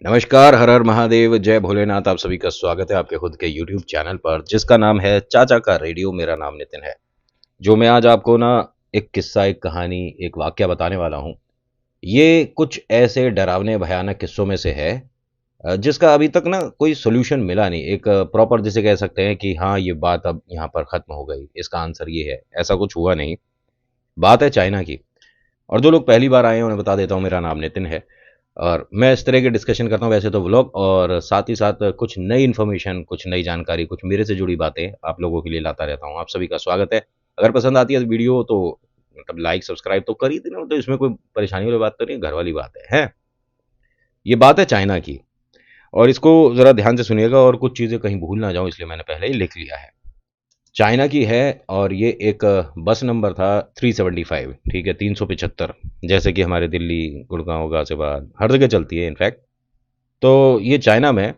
नमस्कार, हर हर महादेव, जय भोलेनाथ। आप सभी का स्वागत है आपके खुद के यूट्यूब चैनल पर, जिसका नाम है चाचा का रेडियो। मेरा नाम नितिन है। जो मैं आज आपको ना एक किस्सा, एक कहानी, एक वाकया बताने वाला हूँ। ये कुछ ऐसे डरावने भयानक किस्सों में से है जिसका अभी तक ना कोई सॉल्यूशन मिला नहीं। एक प्रॉपर जिसे कह सकते हैं कि हाँ, ये बात अब यहाँ पर खत्म हो गई, इसका आंसर ये है, ऐसा कुछ हुआ नहीं। बात है चाइना की। और जो लोग पहली बार आए हैं उन्हें बता देता हूँ, मेरा नाम नितिन है और मैं इस तरह के डिस्कशन करता हूँ वैसे तो व्लॉग, और साथ ही साथ कुछ नई इन्फॉर्मेशन, कुछ नई जानकारी, कुछ मेरे से जुड़ी बातें आप लोगों के लिए लाता रहता हूँ। आप सभी का स्वागत है। अगर पसंद आती है वीडियो तो मतलब लाइक सब्सक्राइब तो कर ही देना, तो इसमें कोई परेशानी वाली बात तो नहीं, घर वाली बात है। ये बात है चाइना की, और इसको ज़रा ध्यान से सुनिएगा और कुछ चीज़ें कहीं भूल ना जाऊँ, इसलिए मैंने पहले ही लिख लिया है। चाइना की है, और ये एक बस नंबर था 375, ठीक है, 375। जैसे कि हमारे दिल्ली, गुड़गांव, गाजियाबाद हर जगह चलती है इनफैक्ट। तो ये चाइना में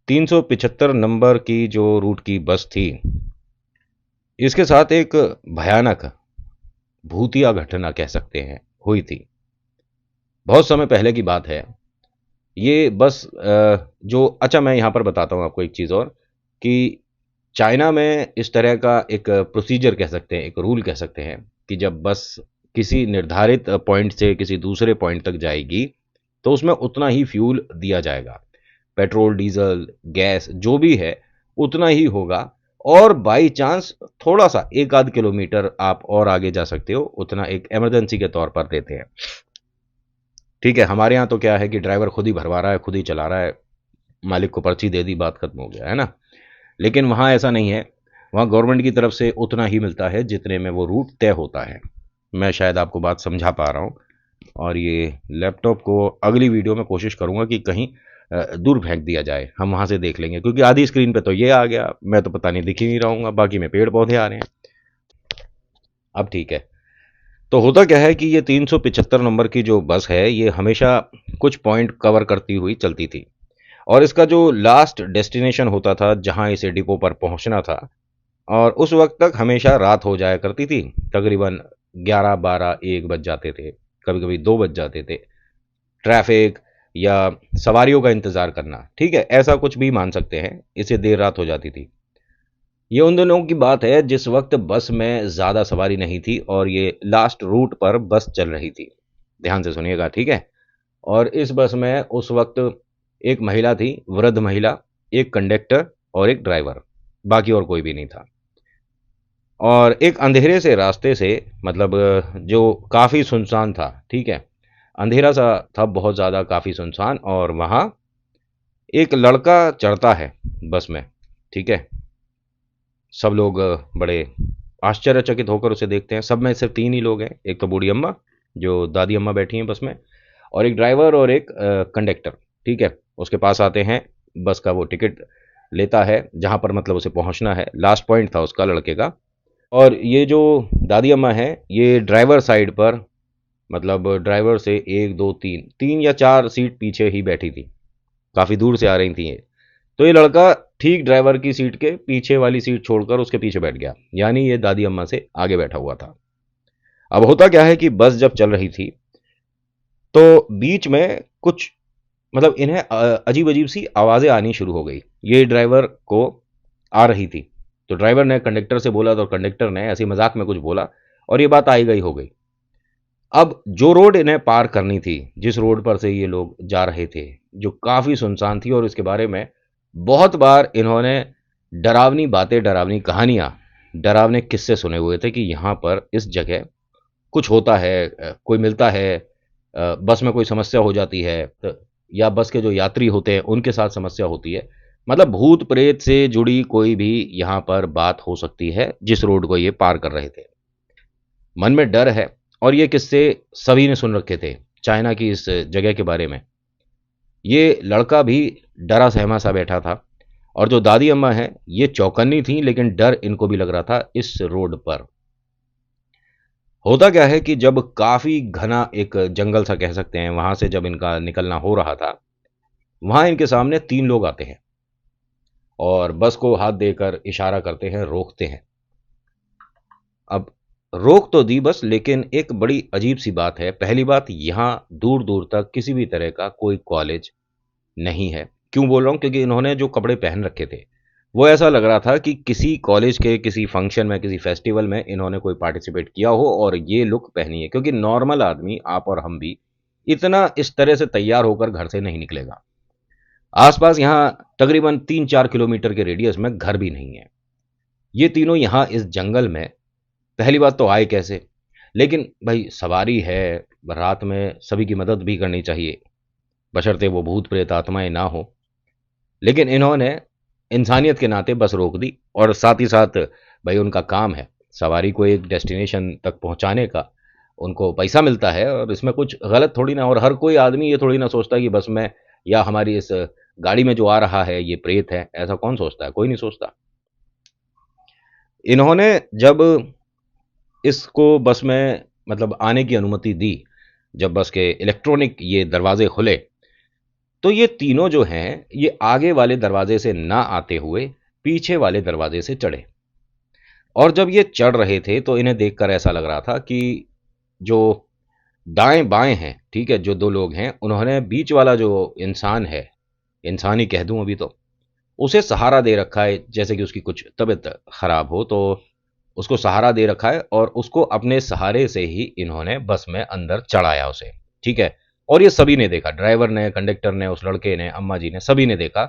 375 नंबर की जो रूट की बस थी, इसके साथ एक भयानक भूतिया घटना कह सकते हैं हुई थी। बहुत समय पहले की बात है। ये बस जो अच्छा, मैं यहाँ पर बताता हूँ आपको एक चीज़ और, कि चाइना में इस तरह का एक प्रोसीजर कह सकते हैं, एक रूल कह सकते हैं, कि जब बस किसी निर्धारित पॉइंट से किसी दूसरे पॉइंट तक जाएगी तो उसमें उतना ही फ्यूल दिया जाएगा। पेट्रोल, डीजल, गैस जो भी है उतना ही होगा। और बाई चांस थोड़ा सा एक आध किलोमीटर आप और आगे जा सकते हो, उतना एक इमरजेंसी के तौर पर देते हैं। ठीक है, हमारे यहाँ तो क्या है कि ड्राइवर खुद ही भरवा रहा है, खुद ही चला रहा है, मालिक को पर्ची दे दी, बात खत्म हो गया, है ना। लेकिन वहाँ ऐसा नहीं है। वहाँ गवर्नमेंट की तरफ से उतना ही मिलता है जितने में वो रूट तय होता है। मैं शायद आपको बात समझा पा रहा हूँ। और ये लैपटॉप को अगली वीडियो में कोशिश करूँगा कि कहीं दूर फेंक दिया जाए, हम वहाँ से देख लेंगे, क्योंकि आधी स्क्रीन पे तो ये आ गया, मैं तो पता नहीं दिख ही नहीं रहूँगा, बाकी में पेड़ पौधे आ रहे हैं। अब ठीक है। तो होता क्या है कि ये 375 नंबर की जो बस है, ये हमेशा कुछ पॉइंट कवर करती हुई चलती थी। और इसका जो लास्ट डेस्टिनेशन होता था, जहाँ इसे डिपो पर पहुँचना था, और उस वक्त तक हमेशा रात हो जाया करती थी। तकरीबन 11, 12, 1 बज जाते थे, कभी कभी 2 बज जाते थे। ट्रैफिक या सवारियों का इंतज़ार करना, ठीक है, ऐसा कुछ भी मान सकते हैं, इसे देर रात हो जाती थी। ये उन दिनों की बात है जिस वक्त बस में ज़्यादा सवारी नहीं थी और ये लास्ट रूट पर बस चल रही थी। ध्यान से सुनिएगा, ठीक है। और इस बस में उस वक्त एक महिला थी, वृद्ध महिला, एक कंडक्टर और एक ड्राइवर, बाकी और कोई भी नहीं था। और एक अंधेरे से रास्ते से, मतलब जो काफ़ी सुनसान था, ठीक है, अंधेरा सा था बहुत ज़्यादा, काफ़ी सुनसान, और वहाँ एक लड़का चढ़ता है बस में, ठीक है। सब लोग बड़े आश्चर्यचकित होकर उसे देखते हैं। सब में सिर्फ तीन ही लोग हैं, एक तो बूढ़ी अम्मा, जो दादी अम्मा बैठी हैं बस में, और एक ड्राइवर और एक कंडक्टर, ठीक है। उसके पास आते हैं, बस का वो टिकट लेता है, जहाँ पर मतलब उसे पहुँचना है, लास्ट पॉइंट था उसका, लड़के का। और ये जो दादी अम्मा है, ये ड्राइवर साइड पर, मतलब ड्राइवर से एक दो तीन तीन या चार सीट पीछे ही बैठी थी, काफ़ी दूर से आ रही थी ये। तो ये लड़का ठीक ड्राइवर की सीट के पीछे वाली सीट छोड़कर उसके पीछे बैठ गया, यानी ये दादी अम्मा से आगे बैठा हुआ था। अब होता क्या है कि बस जब चल रही थी तो बीच में कुछ, मतलब इन्हें अजीब अजीब सी आवाज़ें आनी शुरू हो गई, ये ड्राइवर को आ रही थी। तो ड्राइवर ने कंडक्टर से बोला, तो कंडक्टर ने ऐसी मजाक में कुछ बोला, और ये बात आई गई हो गई। अब जो रोड इन्हें पार करनी थी, जिस रोड पर से ये लोग जा रहे थे, जो काफ़ी सुनसान थी, और इसके बारे में बहुत बार इन्होंने डरावनी बातें, डरावनी कहानियाँ, डरावने किस्से सुने हुए थे कि यहाँ पर इस जगह कुछ होता है, कोई मिलता है, बस में कोई समस्या हो जाती है, या बस के जो यात्री होते हैं उनके साथ समस्या होती है। मतलब भूत प्रेत से जुड़ी कोई भी यहाँ पर बात हो सकती है, जिस रोड को ये पार कर रहे थे। मन में डर है, और ये किस्से सभी ने सुन रखे थे चाइना की इस जगह के बारे में। ये लड़का भी डरा सहमा सा बैठा था, और जो दादी अम्मा है ये चौकन्नी थी, लेकिन डर इनको भी लग रहा था इस रोड पर। होता क्या है कि जब काफ़ी घना एक जंगल सा कह सकते हैं, वहाँ से जब इनका निकलना हो रहा था, वहाँ इनके सामने तीन लोग आते हैं और बस को हाथ देकर इशारा करते हैं, रोकते हैं। अब रोक तो दी बस, लेकिन एक बड़ी अजीब सी बात है। पहली बात, यहाँ दूर दूर तक किसी भी तरह का कोई कॉलेज, नहीं है। क्यों बोल रहा हूँ? क्योंकि इन्होंने जो कपड़े पहन रखे थे वो ऐसा लग रहा था कि किसी कॉलेज के किसी फंक्शन में, किसी फेस्टिवल में इन्होंने कोई पार्टिसिपेट किया हो और ये लुक पहनी है। क्योंकि नॉर्मल आदमी, आप और हम भी, इतना इस तरह से तैयार होकर घर से नहीं निकलेगा। आसपास यहाँ तकरीबन 3-4 किलोमीटर के रेडियस में घर भी नहीं है। ये तीनों यहाँ इस जंगल में पहली बात तो आए कैसे? लेकिन भाई सवारी है, रात में सभी की मदद भी करनी चाहिए, बशर्ते वो भूत प्रेत आत्माएं ना हो। लेकिन इन्होंने इंसानियत के नाते बस रोक दी, और साथ ही साथ भाई उनका काम है सवारी को एक डेस्टिनेशन तक पहुंचाने का, उनको पैसा मिलता है, और इसमें कुछ गलत थोड़ी ना। और हर कोई आदमी ये थोड़ी ना सोचता कि बस में या हमारी इस गाड़ी में जो आ रहा है ये प्रेत है, ऐसा कौन सोचता है? कोई नहीं सोचता। इन्होंने जब इसको बस में मतलब आने की अनुमति दी, जब बस के इलेक्ट्रॉनिक ये दरवाजे खुले, तो ये तीनों जो हैं ये आगे वाले दरवाजे से ना आते हुए पीछे वाले दरवाजे से चढ़े। और जब ये चढ़ रहे थे तो इन्हें देखकर ऐसा लग रहा था कि जो दाएं बाएं हैं, ठीक है, जो दो लोग हैं, उन्होंने बीच वाला जो इंसान है, इंसान ही कह दूं अभी तो, उसे सहारा दे रखा है। जैसे कि उसकी कुछ तबीयत खराब हो तो उसको सहारा दे रखा है, और उसको अपने सहारे से ही इन्होंने बस में अंदर चढ़ाया उसे, ठीक है। और ये सभी ने देखा, ड्राइवर ने, कंडक्टर ने, उस लड़के ने, अम्मा जी ने, सभी ने देखा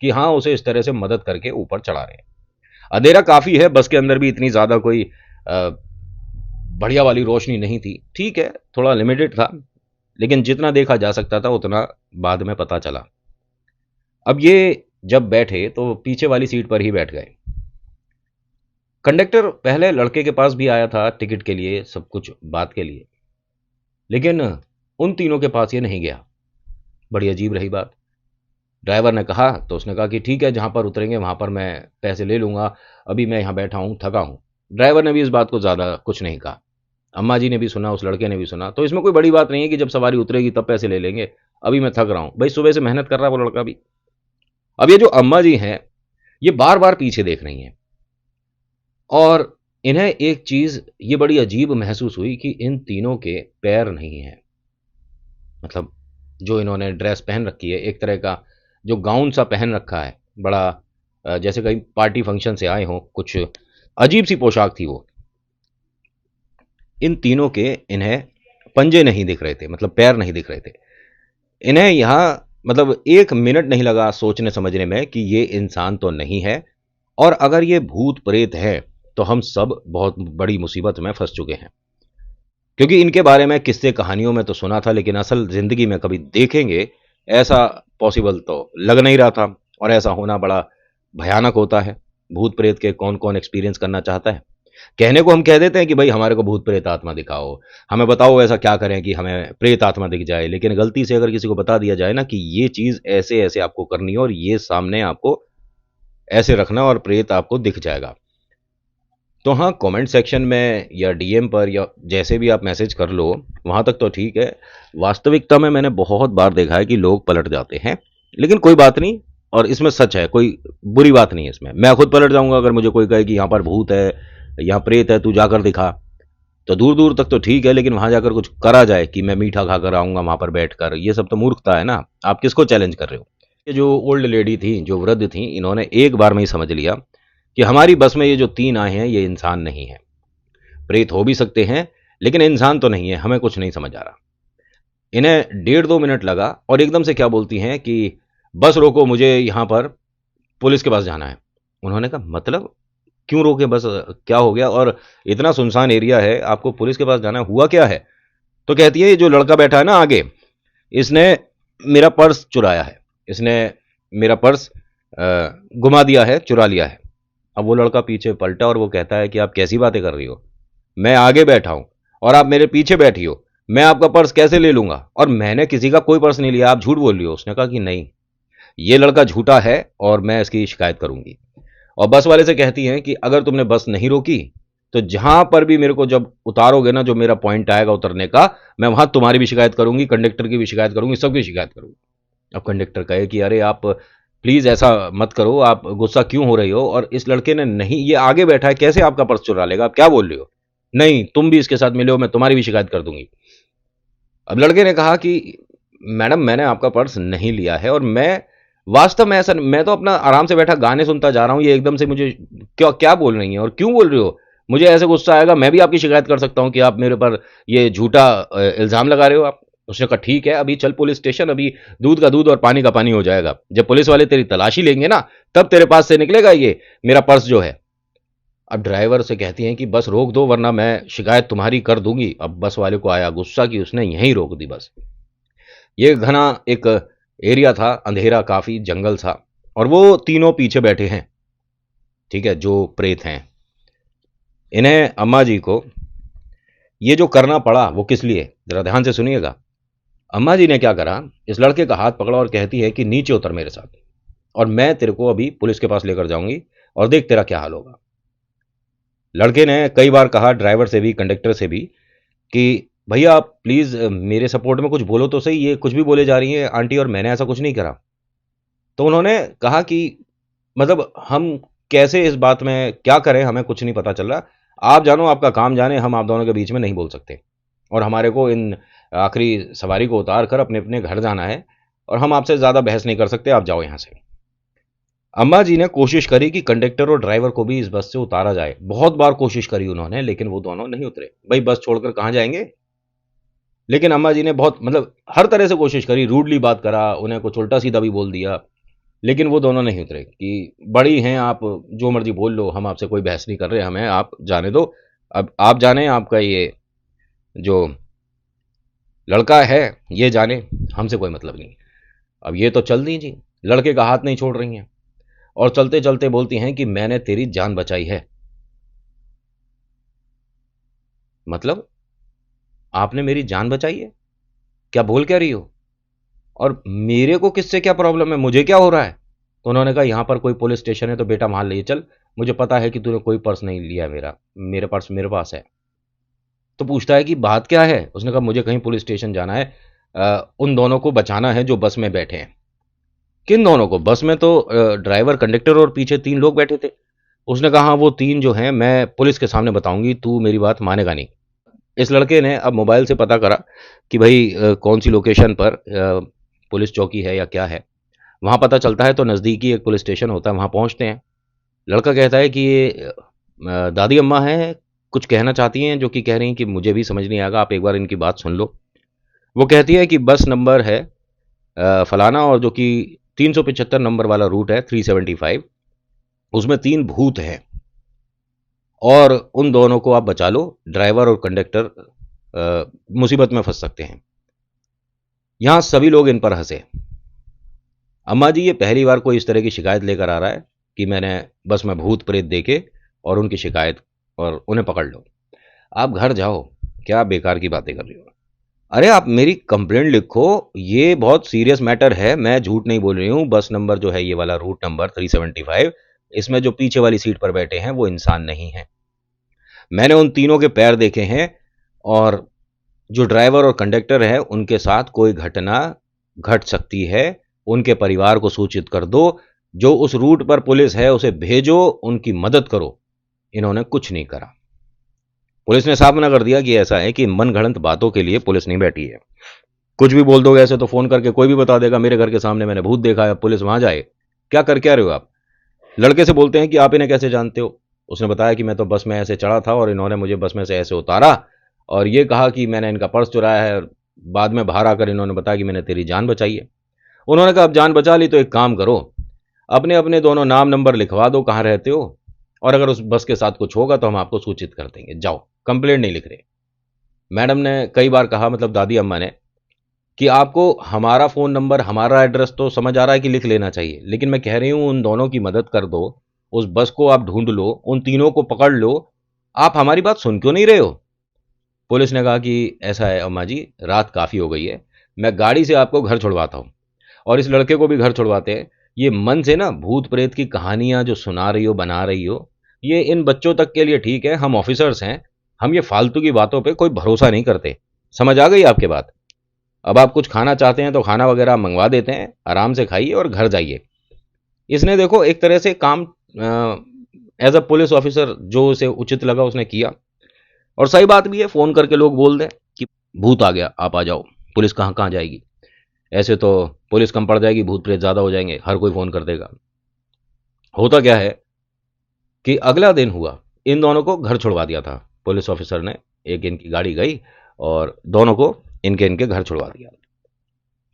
कि हाँ उसे इस तरह से मदद करके ऊपर चढ़ा रहे हैं। अंधेरा काफी है, बस के अंदर भी इतनी ज्यादा कोई बढ़िया वाली रोशनी नहीं थी, ठीक है, थोड़ा लिमिटेड था, लेकिन जितना देखा जा सकता था उतना बाद में पता चला। अब ये जब बैठे तो पीछे वाली सीट पर ही बैठ गए। कंडक्टर पहले लड़के के पास भी आया था टिकट के लिए, सब कुछ बात के लिए, लेकिन उन तीनों के पास ये नहीं गया। बड़ी अजीब रही बात। ड्राइवर ने कहा तो उसने कहा कि ठीक है, जहां पर उतरेंगे वहां पर मैं पैसे ले लूंगा, अभी मैं यहां बैठा हूं, थका हूं। ड्राइवर ने भी इस बात को ज्यादा कुछ नहीं कहा। अम्मा जी ने भी सुना, उस लड़के ने भी सुना, तो इसमें कोई बड़ी बात नहीं है कि जब सवारी उतरेगी तब पैसे ले लेंगे, अभी मैं थक रहा हूं। भाई सुबह से मेहनत कर रहा है वो लड़का भी। अब ये जो अम्मा जी हैं ये बार बार पीछे देख रही हैं, और इन्हें एक चीज ये बड़ी अजीब महसूस हुई कि इन तीनों के पैर नहीं हैं। मतलब जो इन्होंने ड्रेस पहन रखी है, एक तरह का जो गाउन सा पहन रखा है, बड़ा जैसे कहीं पार्टी फंक्शन से आए हों, कुछ अजीब सी पोशाक थी वो। इन तीनों के इन्हें पंजे नहीं दिख रहे थे, मतलब पैर नहीं दिख रहे थे। इन्हें यहाँ मतलब 1 मिनट नहीं लगा सोचने समझने में कि ये इंसान तो नहीं है, और अगर ये भूत प्रेत है तो हम सब बहुत बड़ी मुसीबत में फंस चुके हैं। क्योंकि इनके बारे में किस्से कहानियों में तो सुना था, लेकिन असल जिंदगी में कभी देखेंगे ऐसा पॉसिबल तो लग नहीं रहा था, और ऐसा होना बड़ा भयानक होता है। भूत प्रेत के कौन कौन एक्सपीरियंस करना चाहता है? कहने को हम कह देते हैं कि भाई हमारे को भूत प्रेत आत्मा दिखाओ, हमें बताओ ऐसा क्या करें कि हमें प्रेत आत्मा दिख जाए, लेकिन गलती से अगर किसी को बता दिया जाए ना कि ये चीज ऐसे ऐसे आपको करनी है और ये सामने आपको ऐसे रखना और प्रेत आपको दिख जाएगा, तो हाँ, कमेंट सेक्शन में या डीएम पर या जैसे भी आप मैसेज कर लो, वहां तक तो ठीक है। वास्तविकता में मैंने बहुत बार देखा है कि लोग पलट जाते हैं, लेकिन कोई बात नहीं, और इसमें सच है, कोई बुरी बात नहीं है इसमें। मैं खुद पलट जाऊंगा अगर मुझे कोई कहे कि यहाँ पर भूत है, यहाँ प्रेत है, तू जाकर दिखा, तो दूर दूर तक तो ठीक है, लेकिन वहां जाकर कुछ करा जाए कि मैं मीठा खाकर आऊंगा वहां पर बैठकर, ये सब तो मूर्खता है ना। आप किसको चैलेंज कर रहे हो? ये जो ओल्ड लेडी थी, जो वृद्ध थी, इन्होंने एक बार में ही समझ लिया कि हमारी बस में ये जो तीन आए हैं ये इंसान नहीं है। प्रेत हो भी सकते हैं लेकिन इंसान तो नहीं है, हमें कुछ नहीं समझ आ रहा। इन्हें 1.5-2 मिनट लगा और एकदम से क्या बोलती हैं कि बस रोको, मुझे यहां पर पुलिस के पास जाना है। उन्होंने कहा मतलब क्यों रोके, बस क्या हो गया, और इतना सुनसान एरिया है, आपको पुलिस के पास जाना है, हुआ क्या है? तो कहती है ये जो लड़का बैठा है ना आगे, इसने मेरा पर्स चुराया है, इसने मेरा पर्स गुमा दिया है, चुरा लिया है। अब वो लड़का पीछे पलटा और वो कहता है कि आप कैसी बातें कर रही हो, मैं आगे बैठा हूं और आप मेरे पीछे बैठी हो, मैं आपका पर्स कैसे ले लूंगा, और मैंने किसी का कोई पर्स नहीं लिया, आप झूठ बोल रही हो। उसने कहा कि नहीं, ये लड़का झूठा है और मैं इसकी शिकायत करूंगी। और बस वाले से कहती हैं कि अगर तुमने बस नहीं रोकी तो जहां पर भी मेरे को जब उतारोगे ना, जो मेरा पॉइंट आएगा उतरने का, मैं वहां तुम्हारी भी शिकायत करूंगी, कंडक्टर की भी शिकायत करूंगी, सबकी शिकायत करूंगी। अब कंडक्टर कहे कि अरे आप प्लीज ऐसा मत करो, आप गुस्सा क्यों हो रही हो, और इस लड़के ने नहीं, ये आगे बैठा है, कैसे आपका पर्स चुरा लेगा, आप क्या बोल रही हो, नहीं तुम भी इसके साथ मिले हो, मैं तुम्हारी भी शिकायत कर दूंगी। अब लड़के ने कहा कि मैडम मैंने आपका पर्स नहीं लिया है और मैं वास्तव में ऐसा, मैं तो अपना आराम से बैठा गाने सुनता जा रहा हूँ, ये एकदम से मुझे क्या क्या बोल रही हैं और क्यों बोल रही हो? मुझे ऐसे गुस्सा आएगा, मैं भी आपकी शिकायत कर सकता हूँ कि आप मेरे पर ये झूठा इल्ज़ाम लगा रहे हो आप। उसने कहा ठीक है, अभी चल पुलिस स्टेशन, अभी दूध का दूध और पानी का पानी हो जाएगा। जब पुलिस वाले तेरी तलाशी लेंगे ना, तब तेरे पास से निकलेगा ये मेरा पर्स जो है। अब ड्राइवर से कहती हैं कि बस रोक दो वरना मैं शिकायत तुम्हारी कर दूंगी। अब बस वाले को आया गुस्सा कि उसने यहीं रोक दी बस। ये घना एक एरिया था, अंधेरा काफी, जंगल था, और वो तीनों पीछे बैठे हैं, ठीक है, जो प्रेत हैं। इन्हें अम्मा जी को ये जो करना पड़ा वो किस लिए, जरा ध्यान से सुनिएगा। अम्मा जी ने क्या करा, इस लड़के का हाथ पकड़ा और कहती है कि नीचे उतर मेरे साथ, और मैं तेरे को अभी पुलिस के पास लेकर जाऊंगी और देख तेरा क्या हाल होगा। लड़के ने कई बार कहा, ड्राइवर से भी कंडक्टर से भी, कि भैया आप प्लीज मेरे सपोर्ट में कुछ बोलो तो सही, ये कुछ भी बोले जा रही हैं आंटी और मैंने ऐसा कुछ नहीं करा। तो उन्होंने कहा कि मतलब हम कैसे इस बात में क्या करें, हमें कुछ नहीं पता चल रहा, आप जानो आपका काम जाने, हम आप दोनों के बीच में नहीं बोल सकते, और हमारे को इन आखिरी सवारी को उतार कर अपने अपने घर जाना है और हम आपसे ज़्यादा बहस नहीं कर सकते, आप जाओ यहाँ से। अम्मा जी ने कोशिश करी कि कंडक्टर और ड्राइवर को भी इस बस से उतारा जाए, बहुत बार कोशिश करी उन्होंने, लेकिन वो दोनों नहीं उतरे। भाई बस छोड़कर कहाँ जाएंगे। लेकिन अम्मा जी ने बहुत मतलब हर तरह से कोशिश करी, रूडली बात करा, उन्हें कुछ उल्टा सीधा भी बोल दिया, लेकिन वो दोनों नहीं उतरे कि बड़ी हैं आप, जो मर्जी बोल लो, हम आपसे कोई बहस नहीं कर रहे, हमें आप जाने दो। अब आप जाने, आपका ये जो लड़का है ये जाने, हमसे कोई मतलब नहीं। अब ये तो चल दी जी, लड़के का हाथ नहीं छोड़ रही हैं और चलते चलते बोलती हैं कि मैंने तेरी जान बचाई है। मतलब आपने मेरी जान बचाई है? क्या बोल क्या रही हो? और मेरे को किससे क्या प्रॉब्लम है, मुझे क्या हो रहा है? तो उन्होंने कहा यहां पर कोई पुलिस स्टेशन है तो बेटा वहां ले चल, मुझे पता है कि तूने कोई पर्स नहीं लिया मेरा, मेरे पर्स मेरे पास है। तो पूछता है कि बात क्या है। उसने कहा मुझे कहीं पुलिस स्टेशन जाना है, उन दोनों को बचाना है जो बस में बैठे हैं। किन दोनों को? बस में तो ड्राइवर कंडक्टर और पीछे तीन लोग बैठे थे। उसने कहा हाँ वो तीन जो हैं मैं पुलिस के सामने बताऊंगी, तू मेरी बात मानेगा नहीं। इस लड़के ने अब मोबाइल से पता करा कि भाई कौन सी लोकेशन पर पुलिस चौकी है या क्या है। वहाँ पता चलता है तो नज़दीकी एक पुलिस स्टेशन होता है, वहाँ पहुँचते हैं। लड़का कहता है कि ये दादी अम्मा हैं, कुछ कहना चाहती हैं, जो कि कह रही हैं कि मुझे भी समझ नहीं आएगा, आप एक बार इनकी बात सुन लो। वो कहती है कि बस नंबर है फलाना, और जो कि 375 नंबर वाला रूट है 375, उसमें तीन भूत हैं और उन दोनों को आप बचा लो, ड्राइवर और कंडक्टर मुसीबत में फंस सकते हैं। यहाँ सभी लोग इन पर हंसे। अम्मा जी ये पहली बार कोई इस तरह की शिकायत लेकर आ रहा है कि मैंने बस में भूत प्रेत देखे और उनकी शिकायत, और उन्हें पकड़ लो। आप घर जाओ, क्या बेकार की बातें कर रही हो? अरे आप मेरी कंप्लेंट लिखो, ये बहुत सीरियस मैटर है, मैं झूठ नहीं बोल रही हूँ। बस नंबर जो है ये वाला रूट नंबर 375, इसमें जो पीछे वाली सीट पर बैठे हैं वो इंसान नहीं है, मैंने उन तीनों के पैर देखे हैं, और जो ड्राइवर और कंडक्टर है उनके साथ कोई घटना घट सकती है, उनके परिवार को सूचित कर दो, जो उस रूट पर पुलिस है उसे भेजो, उनकी मदद करो। इन्होंने कुछ नहीं करा। पुलिस ने साफ मना कर दिया कि ऐसा है कि मन गढ़ंत बातों के लिए पुलिस नहीं बैठी है, कुछ भी बोल दोगे ऐसे तो फोन करके कोई भी बता देगा मेरे घर के सामने मैंने भूत देखा है, पुलिस वहां जाए, क्या कर क्या रहे हो आप? लड़के से बोलते हैं कि आप इन्हें कैसे जानते हो? उसने बताया कि मैं तो बस में ऐसे चढ़ा था और इन्होंने मुझे बस में से ऐसे उतारा और ये कहा कि मैंने इनका पर्स चुराया है, बाद में बाहर आकर इन्होंने बताया कि मैंने तेरी जान बचाई है। उन्होंने कहा अब जान बचा ली तो एक काम करो, अपने अपने दोनों नाम नंबर लिखवा दो, कहाँ रहते हो, और अगर उस बस के साथ कुछ होगा तो हम आपको सूचित कर देंगे, जाओ, कंप्लेंट नहीं लिख रहे। मैडम ने कई बार कहा, मतलब दादी अम्मा ने, कि आपको हमारा फ़ोन नंबर हमारा एड्रेस तो समझ आ रहा है कि लिख लेना चाहिए, लेकिन मैं कह रही हूँ उन दोनों की मदद कर दो, उस बस को आप ढूंढ लो, उन तीनों को पकड़ लो, आप हमारी बात सुन क्यों नहीं रहे हो? पुलिस ने कहा कि ऐसा है अम्मा जी, रात काफ़ी हो गई है, मैं गाड़ी से आपको घर छुड़वाता हूँ और इस लड़के को भी घर छुड़वाते हैं। ये मन से ना भूत प्रेत की कहानियां जो सुना रही हो, बना रही हो, ये इन बच्चों तक के लिए ठीक है, हम ऑफिसर्स हैं, हम ये फालतू की बातों पे कोई भरोसा नहीं करते। समझ आ गई आपके बात? अब आप कुछ खाना चाहते हैं तो खाना वगैरह मंगवा देते हैं, आराम से खाइए और घर जाइए। इसने देखो एक तरह से काम एज अ पुलिस ऑफिसर जो उसे उचित लगा उसने किया। और सही बात भी है, फोन करके लोग बोल दें कि भूत आ गया, आप आ जाओ, पुलिस कहाँ कहाँ जाएगी। ऐसे तो पुलिस कम पड़ जाएगी, भूत प्रेत ज़्यादा हो जाएंगे, हर कोई फ़ोन कर देगा। होता क्या है कि अगला दिन हुआ, इन दोनों को घर छुड़वा दिया था पुलिस ऑफिसर ने। एक इनकी गाड़ी गई और दोनों को इनके इनके घर छुड़वा दिया।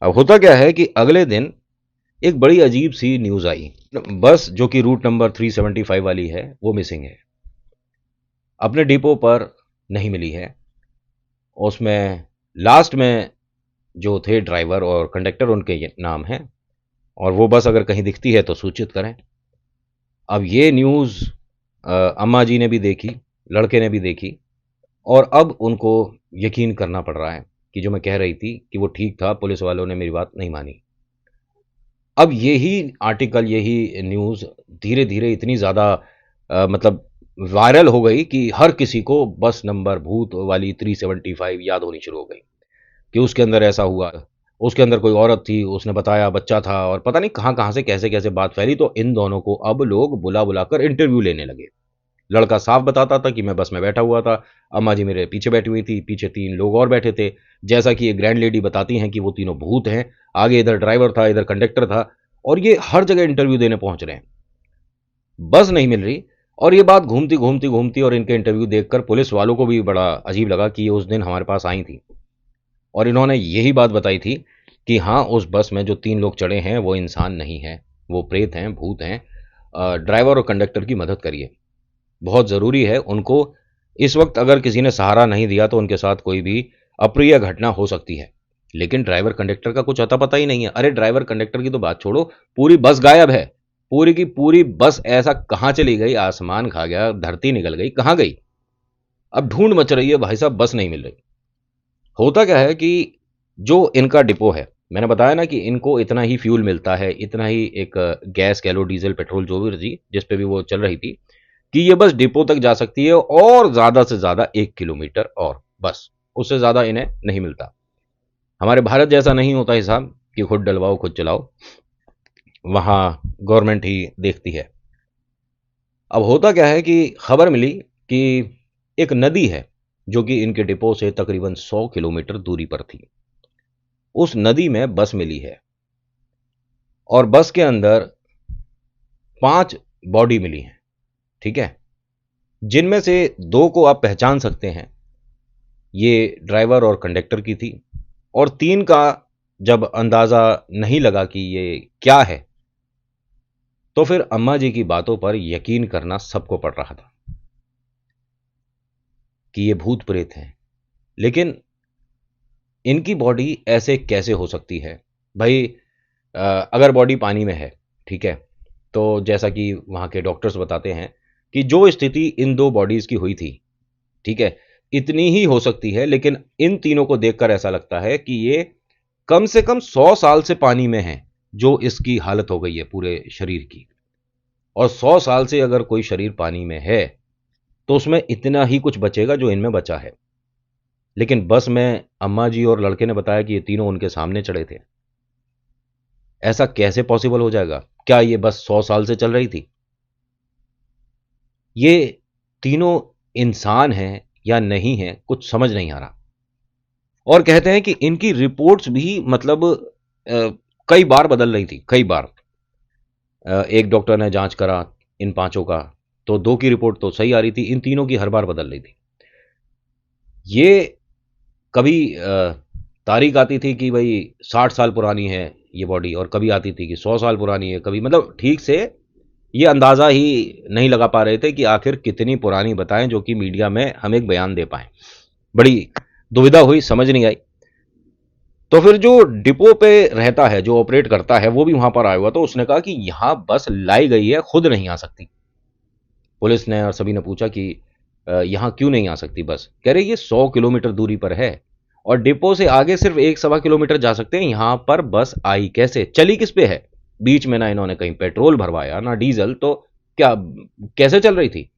अब होता क्या है कि अगले दिन एक बड़ी अजीब सी न्यूज़ आई। बस जो कि रूट नंबर 375 वाली है वो मिसिंग है, अपने डिपो पर नहीं मिली है। उसमें लास्ट में जो थे ड्राइवर और कंडक्टर, उनके ये नाम हैं, और वो बस अगर कहीं दिखती है तो सूचित करें। अब ये न्यूज़ अम्मा जी ने भी देखी, लड़के ने भी देखी, और अब उनको यकीन करना पड़ रहा है कि जो मैं कह रही थी कि वो ठीक था, पुलिस वालों ने मेरी बात नहीं मानी। अब यही आर्टिकल, यही न्यूज़ धीरे धीरे इतनी ज़्यादा मतलब वायरल हो गई कि हर किसी को बस नंबर भूत वाली 375 याद होनी शुरू हो गई कि उसके अंदर ऐसा हुआ, उसके अंदर कोई औरत थी, उसने बताया बच्चा था, और पता नहीं कहाँ कहाँ से कैसे कैसे बात फैली। तो इन दोनों को अब लोग बुला बुलाकर इंटरव्यू लेने लगे। लड़का साफ बताता था कि मैं बस में बैठा हुआ था, अम्मा जी मेरे पीछे बैठी हुई थी, पीछे तीन लोग और बैठे थे, जैसा कि ये ग्रैंड लेडी बताती हैं कि वो तीनों भूत हैं। आगे इधर ड्राइवर था, इधर कंडक्टर था, और ये हर जगह इंटरव्यू देने पहुंच रहे हैं। बस नहीं मिल रही, और ये बात घूमती घूमती घूमती, और इनके इंटरव्यू देखकर पुलिस वालों को भी बड़ा अजीब लगा कि ये उस दिन हमारे पास आई थी और इन्होंने यही बात बताई थी कि हाँ, उस बस में जो तीन लोग चढ़े हैं वो इंसान नहीं है, वो प्रेत हैं, भूत हैं। ड्राइवर और कंडक्टर की मदद करिए, बहुत ज़रूरी है उनको। इस वक्त अगर किसी ने सहारा नहीं दिया तो उनके साथ कोई भी अप्रिय घटना हो सकती है। लेकिन ड्राइवर कंडक्टर का कुछ अता पता ही नहीं है। अरे ड्राइवर कंडक्टर की तो बात छोड़ो, पूरी बस गायब है। पूरी की पूरी बस ऐसा कहाँ चली गई, आसमान खा गया, धरती निकल गई, कहाँ गई? अब ढूंढ मच रही है भाई साहब, बस नहीं मिल रही। होता क्या है कि जो इनका डिपो है, मैंने बताया ना कि इनको इतना ही फ्यूल मिलता है, इतना ही एक गैस कह लो, डीजल पेट्रोल जो भी थी, जिस पे भी वो चल रही थी, कि ये बस डिपो तक जा सकती है और ज़्यादा से ज़्यादा 1 किलोमीटर, और बस उससे ज़्यादा इन्हें नहीं मिलता। हमारे भारत जैसा नहीं होता हिसाब कि खुद डलवाओ खुद चलाओ, वहाँ गवर्नमेंट ही देखती है। अब होता क्या है कि खबर मिली कि एक नदी है जो कि इनके डिपो से तकरीबन 100 किलोमीटर दूरी पर थी। उस नदी में बस मिली है, और बस के अंदर 5 बॉडी मिली हैं, ठीक है, जिनमें से 2 को आप पहचान सकते हैं, ये ड्राइवर और कंडक्टर की थी, और 3 का जब अंदाजा नहीं लगा कि ये क्या है, तो फिर अम्मा जी की बातों पर यकीन करना सबको पड़ रहा था कि ये भूत प्रेत हैं। लेकिन इनकी बॉडी ऐसे कैसे हो सकती है भाई? अगर बॉडी पानी में है, ठीक है, तो जैसा कि वहाँ के डॉक्टर्स बताते हैं कि जो स्थिति इन 2 बॉडीज़ की हुई थी, ठीक है, इतनी ही हो सकती है। लेकिन इन तीनों को देखकर ऐसा लगता है कि ये कम से कम 100 साल से पानी में हैं, जो इसकी हालत हो गई है पूरे शरीर की। और 100 साल से अगर कोई शरीर पानी में है, तो उसमें इतना ही कुछ बचेगा जो इनमें बचा है। लेकिन बस में अम्मा जी और लड़के ने बताया कि ये तीनों उनके सामने चढ़े थे। ऐसा कैसे पॉसिबल हो जाएगा? क्या ये बस 100 साल से चल रही थी? ये तीनों इंसान हैं या नहीं हैं, कुछ समझ नहीं आ रहा। और कहते हैं कि इनकी रिपोर्ट्स भी मतलब कई बार बदल रही थी, कई बार। एक डॉक्टर ने जांच करा इन पांचों का, तो 2 की रिपोर्ट तो सही आ रही थी, इन तीनों की हर बार बदल रही थी। ये कभी तारीख आती थी कि भाई 60 साल पुरानी है ये बॉडी, और कभी आती थी कि 100 साल पुरानी है, कभी मतलब ठीक से ये अंदाज़ा ही नहीं लगा पा रहे थे कि आखिर कितनी पुरानी बताएं जो कि मीडिया में हम एक बयान दे पाएं। बड़ी दुविधा हुई, समझ नहीं आई। तो फिर जो डिपो पे रहता है, जो ऑपरेट करता है, वो भी वहां पर आया हुआ, तो उसने कहा कि यहां बस लाई गई है, खुद नहीं आ सकती। पुलिस ने और सभी ने पूछा कि यहाँ क्यों नहीं आ सकती बस? कह रहे ये 100 किलोमीटर दूरी पर है, और डिपो से आगे सिर्फ 1 सवा किलोमीटर जा सकते हैं, यहां पर बस आई कैसे, चली किस पे है? बीच में ना इन्होंने कहीं पेट्रोल भरवाया ना डीजल, तो क्या कैसे चल रही थी?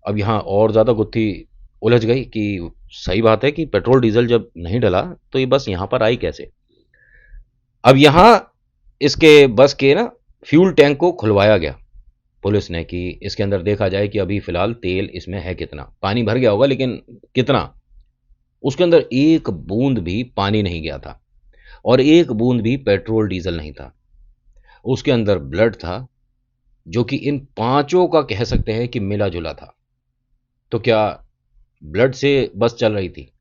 अब यहाँ और ज्यादा गुत्थी उलझ गई कि सही बात है कि पेट्रोल डीजल जब नहीं डला तो ये बस यहां पर आई कैसे? अब यहां इसके बस के ना फ्यूल टैंक को खुलवाया गया पुलिस ने कि इसके अंदर देखा जाए कि अभी फिलहाल तेल इसमें है कितना। पानी भर गया होगा, लेकिन कितना? उसके अंदर एक बूंद भी पानी नहीं गया था। और एक बूंद भी पेट्रोल डीजल नहीं था। उसके अंदर ब्लड था, जो कि इन पांचों का कह सकते हैं कि मिला जुला था। तो क्या ब्लड से बस चल रही थी?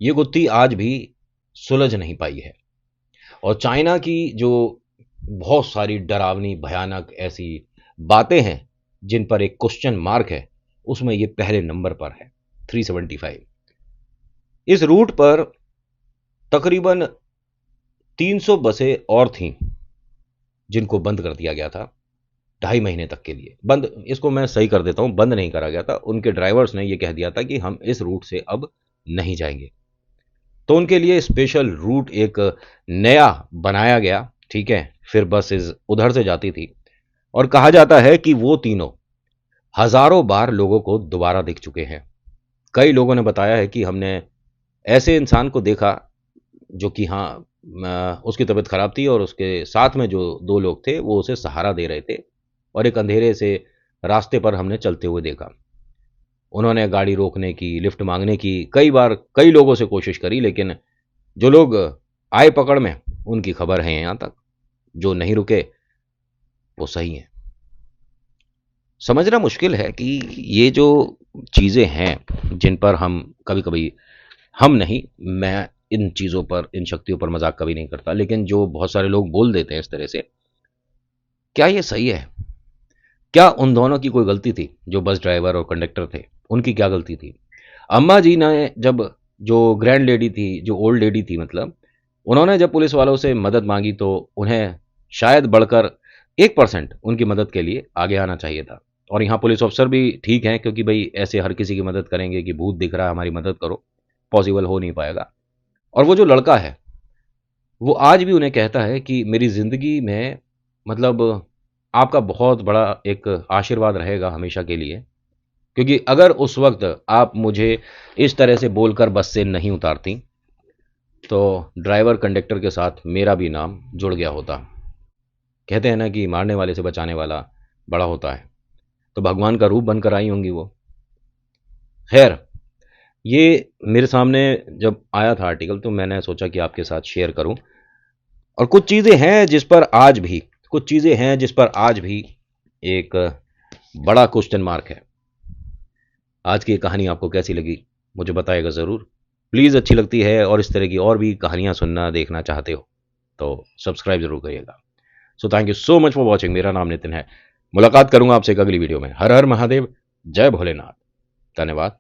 ये गुत्थी आज भी सुलझ नहीं पाई है। और चाइना की जो बहुत सारी डरावनी भयानक ऐसी बातें हैं जिन पर एक क्वेश्चन मार्क है, उसमें ये पहले नंबर पर है, 375। इस रूट पर तकरीबन 300 बसें और थीं जिनको बंद कर दिया गया था 2.5 महीने तक के लिए। बंद, इसको मैं सही कर देता हूं, बंद नहीं करा गया था। उनके ड्राइवर्स ने यह कह दिया था कि हम इस रूट से अब नहीं जाएंगे। तो उनके लिए स्पेशल रूट एक नया बनाया गया, ठीक है। फिर बसेस उधर से जाती थी और कहा जाता है कि वो तीनों हजारों बार लोगों को दोबारा दिख चुके हैं। कई लोगों ने बताया है कि हमने ऐसे इंसान को देखा जो कि हाँ, उसकी तबीयत खराब थी और उसके साथ में जो दो लोग थे वो उसे सहारा दे रहे थे, और एक अंधेरे से रास्ते पर हमने चलते हुए देखा। उन्होंने गाड़ी रोकने की, लिफ्ट मांगने की कई बार कई लोगों से कोशिश करी, लेकिन जो लोग आए पकड़ में उनकी खबर है यहां तक, जो नहीं रुके वो सही है। समझना मुश्किल है कि ये जो चीजें हैं जिन पर हम कभी कभी, हम नहीं, मैं इन चीजों पर, इन शक्तियों पर मजाक कभी नहीं करता, लेकिन जो बहुत सारे लोग बोल देते हैं इस तरह से, क्या ये सही है? क्या उन दोनों की कोई गलती थी? जो बस ड्राइवर और कंडक्टर थे, उनकी क्या गलती थी? अम्मा जी ने जब, जो ग्रैंड लेडी थी, जो ओल्ड लेडी थी मतलब, उन्होंने जब पुलिस वालों से मदद मांगी तो उन्हें शायद बढ़कर 1% उनकी मदद के लिए आगे आना चाहिए था। और यहाँ पुलिस ऑफिसर भी ठीक हैं, क्योंकि भाई ऐसे हर किसी की मदद करेंगे कि भूत दिख रहा है हमारी मदद करो, पॉसिबल हो नहीं पाएगा। और वो जो लड़का है वो आज भी उन्हें कहता है कि मेरी ज़िंदगी में, मतलब, आपका बहुत बड़ा एक आशीर्वाद रहेगा हमेशा के लिए, क्योंकि अगर उस वक्त आप मुझे इस तरह से बोलकर बस से नहीं उतारती तो ड्राइवर कंडक्टर के साथ मेरा भी नाम जुड़ गया होता। कहते हैं ना कि मारने वाले से बचाने वाला बड़ा होता है, तो भगवान का रूप बनकर आई होंगी वो। खैर, ये मेरे सामने जब आया था आर्टिकल तो मैंने सोचा कि आपके साथ शेयर करूं। और कुछ चीज़ें हैं जिस पर आज भी, कुछ चीज़ें हैं जिस पर आज भी एक बड़ा क्वेश्चन मार्क है। आज की ये कहानी आपको कैसी लगी मुझे बताइएगा ज़रूर। प्लीज़, अच्छी लगती है और इस तरह की और भी कहानियाँ सुनना देखना चाहते हो तो सब्सक्राइब ज़रूर करिएगा। So thank you so much for watching. मेरा नाम नितिन है। मुलाकात करूंगा आपसे एक अगली वीडियो में। हर हर महादेव, जय भोलेनाथ। धन्यवाद।